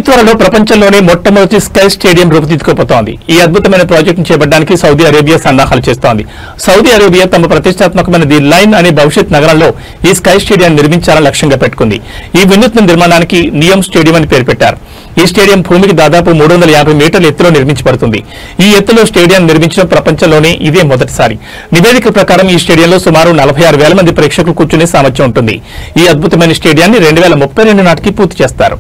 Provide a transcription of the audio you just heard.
త్వరలో ప్రపంచంలోనే మొట్టమొదటి స్కై స్టేడియం రూపుదిద్దుకోబోతోంది. ఈ అద్భుతమైన ప్రాజెక్టును చేపట్టడానికి సౌదీ అరేబియా సన్నాహాలు చేస్తోంది. సౌదీ అరేబియా తమ ప్రతిష్టాత్మకమైన ది లైన్ అనే భవిష్యత్ నగరంలో ఈ స్కై స్టేడియాన్ని నిర్మించాలని లక్ష్యంగా పెట్టుకుంది. ఈ వినూత్న నిర్మాణానికి నియమ్ స్టేడియం అని పేరు పెట్టారు. ఈ స్టేడియం భూమికి దాదాపు 350 మీటర్ల ఎత్తులో నిర్మించబడుతుంది. ఈ ఎత్తులో స్టేడియం నిర్మించడం ప్రపంచంలోనే ఇదే మొదటిసారి. నివేదిక ప్రకారం ఈ స్టేడియంలో సుమారు 46,000 మంది ప్రేక్షకులు కూర్చునే సామర్థ్యం ఉంటుంది. ఈ అద్భుతమైన స్టేడియాన్ని 2032 నాటికి పూర్తి చేస్తారు.